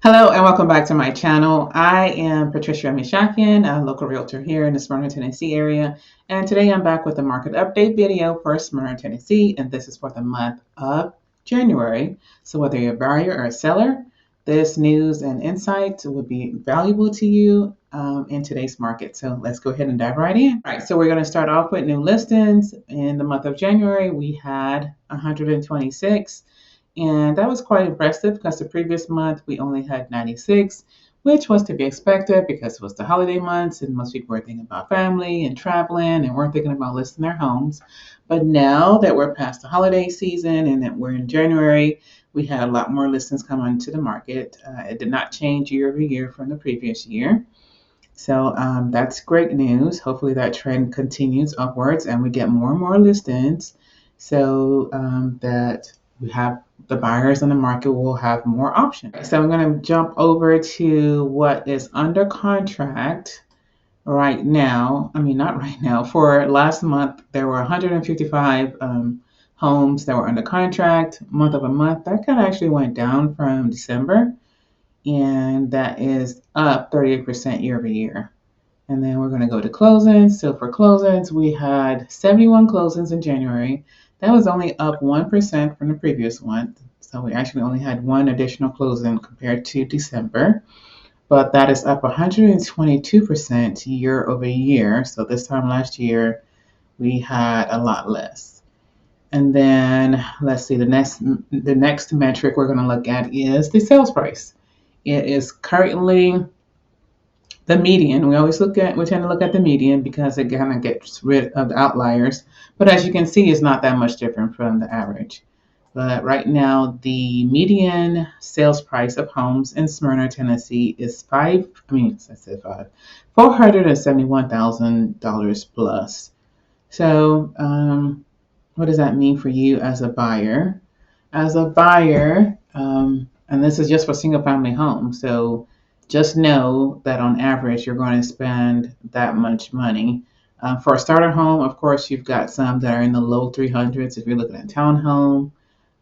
Hello and welcome back to my channel. I am Patricia Omishakin, a local realtor here in the Smyrna, Tennessee area. And today I'm back with a market update video for Smyrna, Tennessee. And this is for the month of January. So whether you're a buyer or a seller, this news and insight will be valuable to you in today's market. So let's go ahead and dive right in. All right, so we're going to start off with new listings. In the month of January, we had 126. And that was quite impressive because the previous month we only had 96, which was to be expected because it was the holiday months and most people were thinking about family and traveling and weren't thinking about listing their homes. But now that we're past the holiday season and that we're in January, we had a lot more listings come onto the market. It did not change year over year from the previous year. So that's great news. Hopefully that trend continues upwards and we get more and more listings so that we have the buyers in the market will have more options. So I'm going to jump over to what is under contract right now. I mean, not right now. For last month, there were 155 homes that were under contract. Month over month, that kind of actually went down from December, and that is up 38% year over year. And then we're going to go to closings. So for closings, we had 71 closings in January. That was only up 1% from the previous one. So we actually only had one additional closing compared to December. But that is up 122% year over year. So this time last year, we had a lot less. And then let's see, the next metric we're going to look at is the sales price. It is currently the median. We tend to look at the median because it kind of gets rid of the outliers. But as you can see, it's not that much different from the average. But right now, the median sales price of homes in Smyrna, Tennessee is $471,000 plus. So, what does that mean for you as a buyer? As a buyer, and this is just for single family homes. So just know that on average, you're going to spend that much money. For a starter home, of course, you've got some that are in the low 300s. If you're looking at a townhome,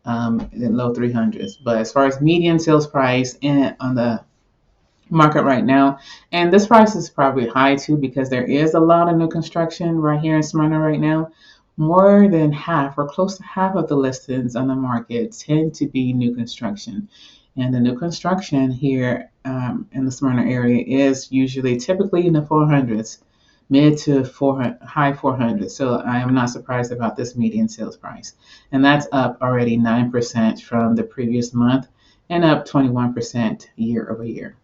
in low 300s. But as far as median sales price on the market right now, and this price is probably high too because there is a lot of new construction right here in Smyrna right now. More than half or close to half of the listings on the market tend to be new construction. And the new construction here in the Smyrna area is typically in the 400s, mid to high 400s. So I am not surprised about this median sales price. And that's up already 9% from the previous month and up 21% year over year.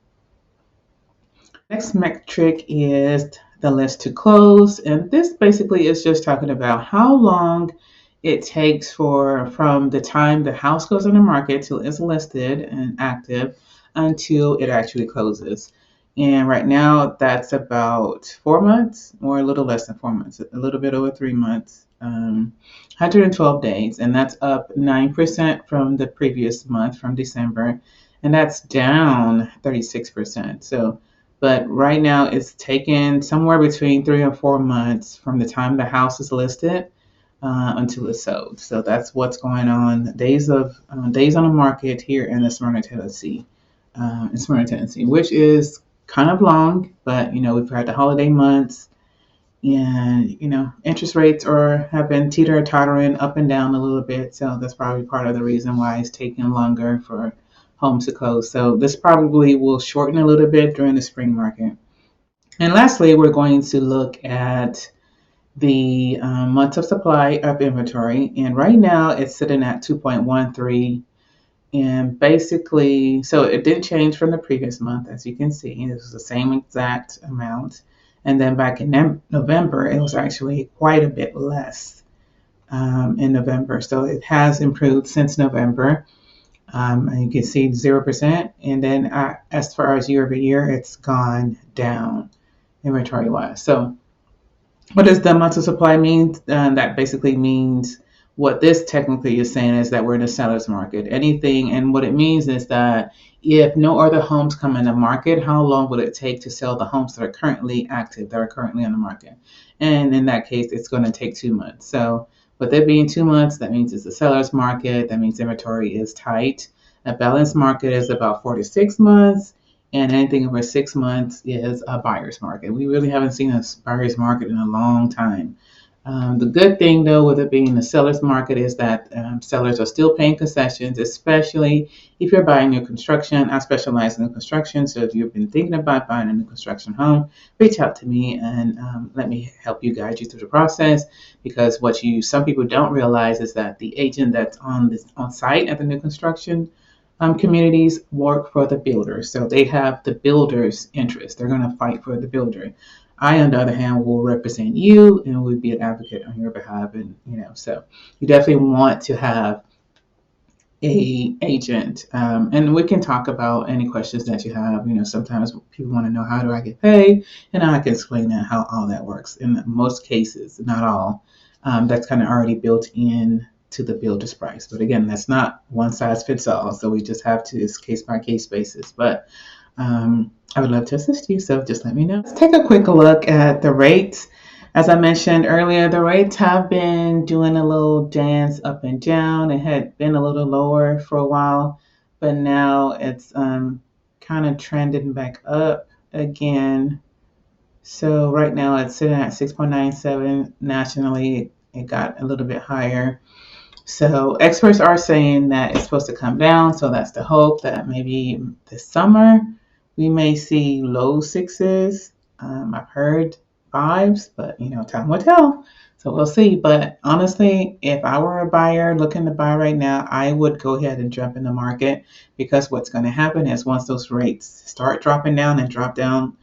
Next metric is the list to close. And this basically is just talking about how long it takes from the time the house goes on the market till it's listed and active until it actually closes. And right now, that's about 4 months or a little less than 4 months, a little bit over 3 months, 112 days. And that's up 9% from the previous month, from December. And that's down 36%. But right now, it's taken somewhere between 3 and 4 months from the time the house is listed until it's sold. So that's what's going on. Days on the market here in Smyrna, Tennessee, which is kind of long. But we've had the holiday months, and interest rates have been teeter-tottering up and down a little bit. So that's probably part of the reason why it's taking longer for homes to close. So this probably will shorten a little bit during the spring market. And lastly, we're going to look at the months of supply of inventory. And right now it's sitting at 2.13. And basically, so it didn't change from the previous month, as you can see. It was the same exact amount. And then back in November, it was actually quite a bit less in November. So it has improved since November. And you can see 0%. And then as far as year over year, it's gone down inventory wise. So what does the months of supply mean? That basically means what this technically is saying is that we're in a seller's market. And what it means is that if no other homes come in the market, how long will it take to sell the homes that are currently active, that are currently on the market? And in that case, it's going to take 2 months. So with it being 2 months, that means it's a seller's market. That means inventory is tight. A balanced market is about 4 to 6 months, and anything over 6 months is a buyer's market. We really haven't seen a buyer's market in a long time. The good thing, though, with it being the seller's market is that sellers are still paying concessions, especially if you're buying new construction. I specialize in new construction, so if you've been thinking about buying a new construction home, reach out to me and let me help you guide you through the process. Because some people don't realize is that the agent that's on site at the new construction communities work for the builders, so they have the builder's interest. They're going to fight for the builder. I, on the other hand, will represent you and will be an advocate on your behalf. And so you definitely want to have a agent, and we can talk about any questions that you have. Sometimes people want to know, how do I get paid, and I can explain that, how all that works. In most cases, not all, that's kind of already built in to the builder's price. But again, that's not one size fits all, so we just have to, it's case by case basis. But I would love to assist you, so just let me know. Let's take a quick look at the rates. As I mentioned earlier, the rates have been doing a little dance up and down. It had been a little lower for a while, but now it's kind of trending back up again. So right now it's sitting at 6.97 nationally. It got a little bit higher. So experts are saying that it's supposed to come down. So that's the hope that maybe this summer we may see low sixes. I've heard fives, but time will tell. So we'll see. But honestly, if I were a buyer looking to buy right now, I would go ahead and jump in the market, because what's going to happen is once those rates start dropping down and drop down,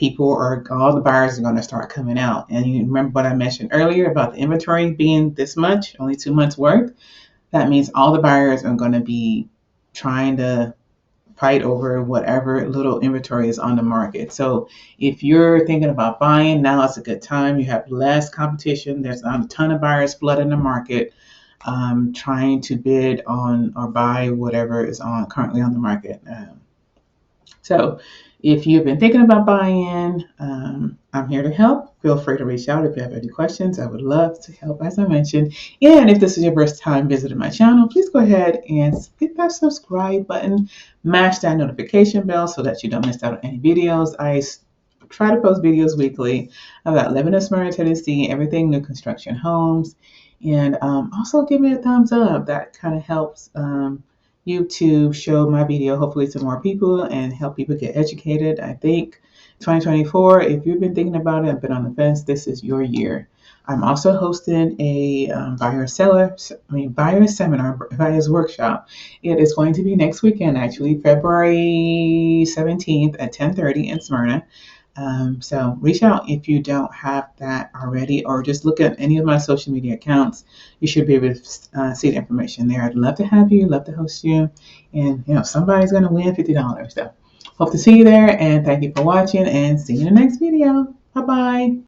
all the buyers are going to start coming out. And you remember what I mentioned earlier about the inventory being this much, only 2 months worth. That means all the buyers are going to be trying to fight over whatever little inventory is on the market. So if you're thinking about buying, now is a good time. You have less competition. There's not a ton of buyers flooding the market, trying to bid on or buy whatever is currently on the market. So if you've been thinking about buying, I'm here to help. Feel free to reach out if you have any questions. I would love to help, as I mentioned. And if this is your first time visiting my channel, please go ahead and hit that subscribe button, mash that notification bell so that you don't miss out on any videos. I try to post videos weekly about living in Smyrna, Tennessee, everything new construction homes. And also give me a thumbs up. That kind of helps YouTube show my video hopefully to more people and help people get educated. I think 2024, if you've been thinking about it and been on the fence, this is your year. I'm also hosting a buyer seminar, buyer's workshop. It is going to be next weekend, actually, February 17th at 10:30 in Smyrna. So reach out if you don't have that already, or just look at any of my social media accounts. You should be able to see the information there. I'd love to have you, love to host you, and somebody's going to win $50. So hope to see you there, and thank you for watching, and see you in the next video. Bye bye.